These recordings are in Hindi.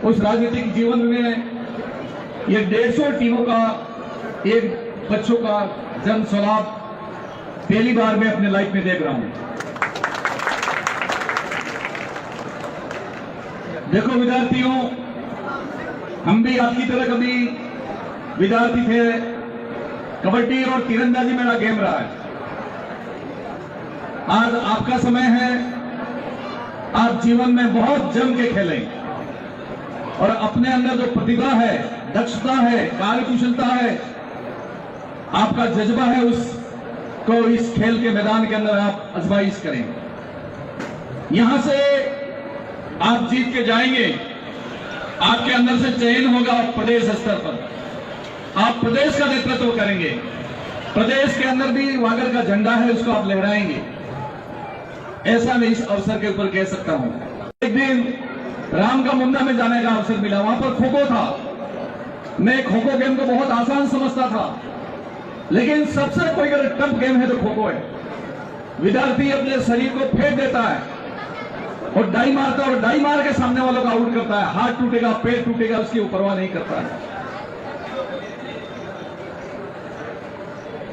उस राजनीतिक जीवन में ये 150 टीमों का एक बच्चों का जन सैलाब पहली बार मैं अपने लाइफ में देख रहा हूं। देखो विद्यार्थियों, हम भी आपकी तरह कभी विद्यार्थी थे। कबड्डी और तीरंदाजी मेरा गेम रहा है। आज आपका समय है, आप जीवन में बहुत जम के खेलें और अपने अंदर जो प्रतिभा है, दक्षता है, कार्यकुशलता है, आपका जज्बा है, उसको इस खेल के मैदान के अंदर आप आजमाइश करें। यहां से आप जीत के जाएंगे, आपके अंदर से चयन होगा प्रदेश स्तर पर, आप प्रदेश का नेतृत्व करेंगे। प्रदेश के अंदर भी वागर का झंडा है, उसको आप लहराएंगे। ऐसा मैं इस अवसर के ऊपर कह सकता हूं। एक दिन राम का मुंडा में जाने का अवसर मिला, वहां पर खो खो था। मैं खो खो गेम को बहुत आसान समझता था, लेकिन सबसे कोई अगर टफ गेम है तो खो खो है। विद्यार्थी अपने शरीर को फेंक देता है और डाई मारता है, और डाई मार के सामने वालों का आउट करता है। हाथ टूटेगा, पैर टूटेगा, उसकी परवाह नहीं करता है।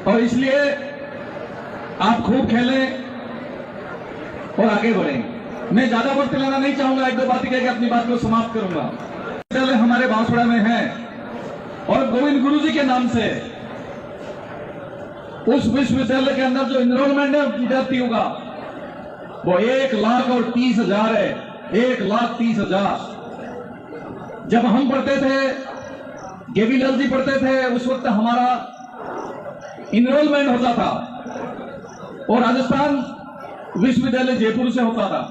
और इसलिए आप खूब खेलें और आगे बढ़ें। मैं ज्यादा वक्त लेना नहीं चाहूंगा, एक दो बातें कह के अपनी बात को समाप्त करूंगा। विद्यालय हमारे बांसवाड़ा में है और गोविंद गुरु जी के नाम से उस विश्वविद्यालय के अंदर जो इनरोलमेंट है विद्यार्थियों का, वो 1,30,000 है। 1,30,000। जब हम पढ़ते थे, गेवीलाल जी पढ़ते थे, उस वक्त हमारा इनरोलमेंट होता था और राजस्थान विश्वविद्यालय जयपुर से होता था।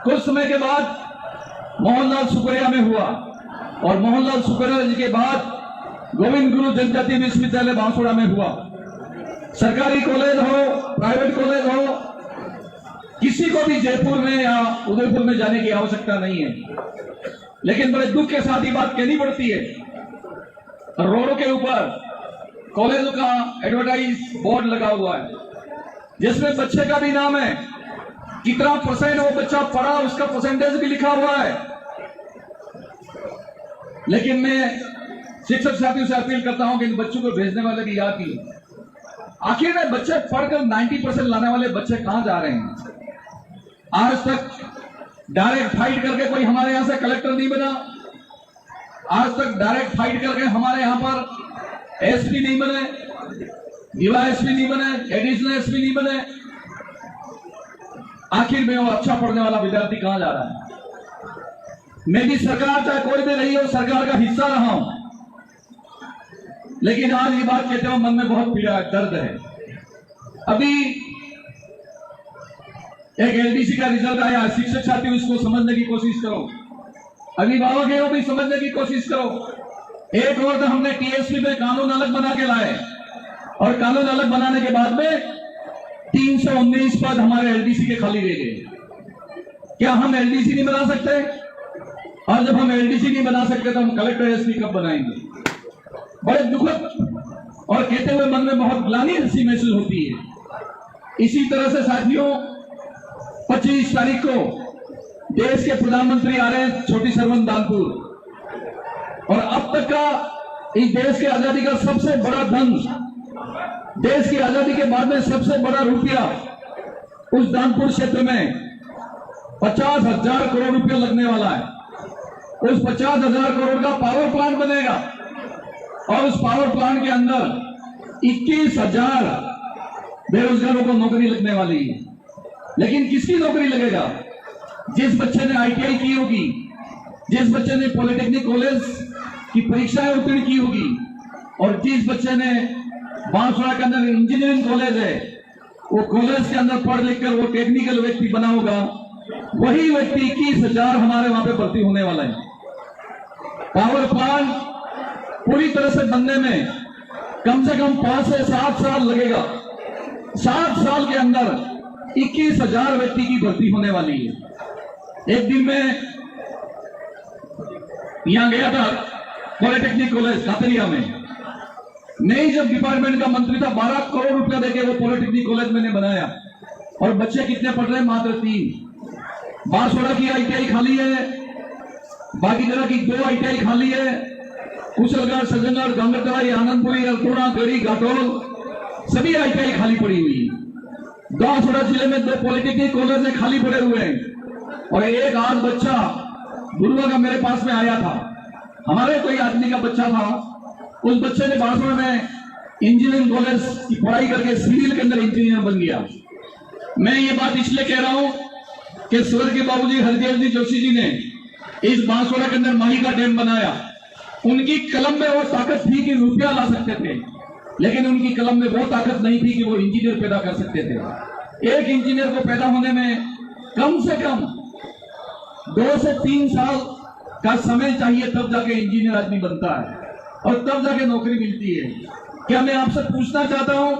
कुछ समय के बाद मोहनलाल सुकरिया में हुआ और मोहनलाल सुकरिया जी के बाद गोविंद गुरु जनजातीय विश्वविद्यालय बांसवाड़ा में हुआ। सरकारी कॉलेज हो, प्राइवेट कॉलेज हो, किसी को भी जयपुर में या उदयपुर में जाने की आवश्यकता नहीं है। लेकिन बड़े दुख के साथ ही बात कहनी पड़ती है, रोडों के ऊपर कॉलेजों का एडवर्टाइज बोर्ड लगा हुआ है जिसमें बच्चे का भी नाम है, कितना परसेंट वो बच्चा पढ़ा, उसका परसेंटेज भी लिखा हुआ है। लेकिन मैं शिक्षक साथियों से अपील करता हूं कि इन बच्चों को भेजने वाले भी याद की, आखिर में बच्चे पढ़कर 90% लाने वाले बच्चे कहां जा रहे हैं? आज तक डायरेक्ट फाइट करके कोई हमारे यहां से कलेक्टर नहीं बना। आज तक डायरेक्ट फाइट करके हमारे यहां पर एसपी नहीं बने, डीवाईएसपी नहीं बने, एडिशनल एसपी नहीं बने। आखिर में वो अच्छा पढ़ने वाला विद्यार्थी कहां जा रहा है? मैं भी सरकार, चाहे कोई भी रही हो, सरकार का हिस्सा रहा हूं, लेकिन आज ये बात कहते हुए मन में बहुत पीड़ा है, दर्द है। अभी एक एलडीसी का रिजल्ट आया, शिक्षक साथी उसको समझने की कोशिश करो, अभिभावक है वो भी समझने की कोशिश करो। एक और तो हमने टीएसपी में कानून अलग बना के लाए और कानून अलग बनाने के बाद में 319 पद हमारे एलडीसी के खाली रह गए। क्या हम एलडीसी नहीं बना सकते? और जब हम एलडीसी नहीं बना सकते तो हम कलेक्टर एसपी कब बनाएंगे? बड़े दुखद और कहते हुए मन में बहुत ग्लानि सी महसूस होती है। इसी तरह से साथियों, 25 तारीख को देश के प्रधानमंत्री आ रहे हैं छोटी सरवन दानपुर, और अब तक का इस देश के आजादी का सबसे बड़ा धन, देश की आजादी के बाद में सबसे बड़ा रुपया उस दानपुर क्षेत्र में 50,000 करोड़ रुपया लगने वाला है। उस 50,000 करोड़ का पावर प्लांट बनेगा और उस पावर प्लांट के अंदर 21,000 बेरोजगारों को नौकरी लगने वाली है। लेकिन किसकी नौकरी लगेगा? जिस बच्चे ने आईटीआई की होगी, जिस बच्चे ने पॉलिटेक्निक कॉलेज की परीक्षाएं उत्तीर्ण की होगी, और जिस बच्चे ने बांसवाड़ा के अंदर इंजीनियरिंग कॉलेज है, वो कॉलेज के अंदर पढ़ लिख कर वो टेक्निकल व्यक्ति बना होगा, वही व्यक्ति 21,000 हमारे वहां पे भर्ती होने वाला है। पावर प्लांट पूरी तरह से बनने में कम से कम 5 से 7 साल लगेगा। 7 साल के अंदर 21,000 व्यक्ति की भर्ती होने वाली है। एक दिन में यहां गया था पॉलिटेक्निक कॉलेज कातरिया में, मैं जब डिपार्टमेंट का मंत्री था 12 करोड़ रुपया देके वो पॉलिटेक्निक कॉलेज मैंने बनाया, और बच्चे कितने पढ़ रहे हैं? मात्र 3। बांसवाड़ा की आईटीआई खाली है, बाकी जगह की 2 ITI खाली है, कुशलगढ़, सज्जनगढ़, गंगतलाई, आनंदपुरी, अल्टोड़ा, गढ़ी, घाटोल, सभी ITI खाली पड़ी हुई है। बांसवाड़ा जिले में 2 पॉलिटेक्निक कॉलेज खाली पड़े हुए हैं। और एक आज बच्चा गुरुआ का मेरे पास में आया था, हमारे कोई आदमी का बच्चा था, उस बच्चे ने बांसवाड़ा में इंजीनियरिंग कॉलेज की पढ़ाई करके सिविल के अंदर इंजीनियर बन गया। मैं ये बात इसलिए कह रहा हूं कि स्वर्गीय बाबूजी हरदेव जी जोशी जी ने इस बांसवाड़ा के अंदर माही का डैम बनाया। उनकी कलम में वो ताकत थी कि रुपया ला सकते थे, लेकिन उनकी कलम में वो ताकत नहीं थी कि वो इंजीनियर पैदा कर सकते थे। एक इंजीनियर को पैदा होने में कम से कम 2 से 3 साल का समय चाहिए, तब जाके इंजीनियर आदमी बनता है और तब जाके नौकरी मिलती है। क्या मैं आपसे पूछना चाहता हूं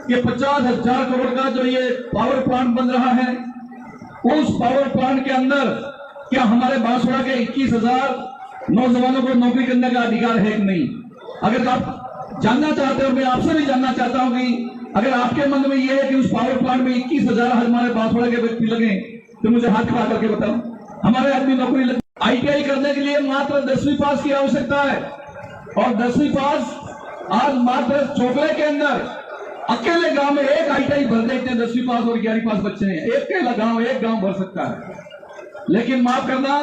कि 50,000 करोड़ का जो ये पावर प्लांट बन रहा है, उस पावर प्लांट के अंदर क्या हमारे बांसवाड़ा के 21,000 नौजवानों को नौकरी करने का अधिकार है कि नहीं? अगर आप जानना चाहते हो, मैं आपसे भी जानना चाहता हूं कि अगर आपके मन में यह है कि उस पावर प्लांट में 21,000 हमारे बांसवाड़ा के व्यक्ति लगे, तो मुझे हाथ खड़ा करके बताओ, हमारे आदमी नौकरी लगे। ITI करने के लिए मात्र 10वीं पास की आवश्यकता है, और 10वीं पास आज मात्र चोकले के अंदर अकेले गांव में एक ITI भर देते हैं। 10वीं पास और 11वीं पास बच्चे हैं, एक गांव भर सकता है। लेकिन माफ करना,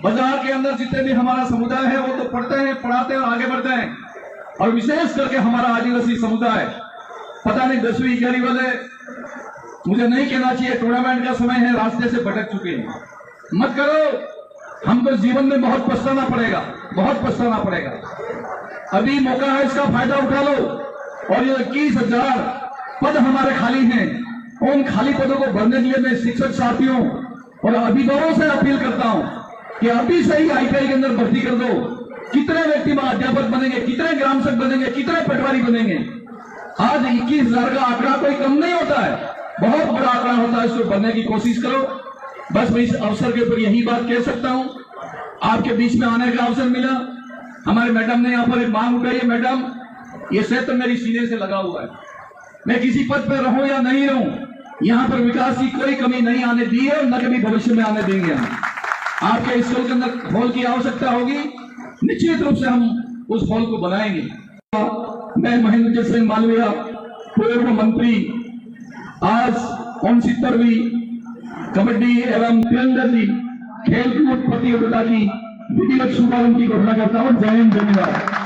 बाजार के अंदर जितने भी हमारा समुदाय है वो तो पढ़ते हैं, पढ़ाते हैं और आगे बढ़ते हैं, और विशेष करके हमारा आदिवासी समुदाय, पता नहीं 10वीं 11वीं वाले, मुझे नहीं कहना चाहिए, टूर्नामेंट का समय है, रास्ते से भटक चुके हैं। मत करो, हमको जीवन में बहुत पछताना पड़ेगा, बहुत पछताना पड़ेगा। अभी मौका है, इसका फायदा उठा लो। और ये 21,000 पद हमारे खाली हैं, उन खाली पदों को भरने के लिए मैं शिक्षक साथियों और अभिभावकों से अपील करता हूं कि अभी से ही ITI के अंदर भर्ती कर दो। कितने व्यक्ति वहां अध्यापक बनेंगे, कितने ग्राम सेवक बनेंगे, कितने पटवारी बनेंगे? आज 21,000 का आंकड़ा कोई कम नहीं होता है, बहुत बड़ा आंकड़ा होता है। इसको बनने की कोशिश करो। बस मैं इस अवसर के ऊपर यही बात कह सकता हूं। आपके बीच में आने का अवसर मिला, हमारे मैडम ने यहाँ पर एक मांग उठाई है। मैडम, ये क्षेत्र मेरी सीने से लगा हुआ है, मैं किसी पद पर रहूं या नहीं रहूं, यहाँ पर विकास की कोई कमी नहीं आने दी है और न कभी भविष्य में आने देंगे। हम आपके स्कूल के अंदर हॉल की आवश्यकता होगी, निश्चित रूप से हम उस हॉल को बनाएंगे। मैं महेंद्र सिंह मालवीय, पूर्व मंत्री, आज 69वीं कबड्डी एवं तीरंदाजी खेलकूद प्रतियोगिता की विधिवत शुभारंभ की घोषणा करता हूं। जय हिंद, धन्यवाद।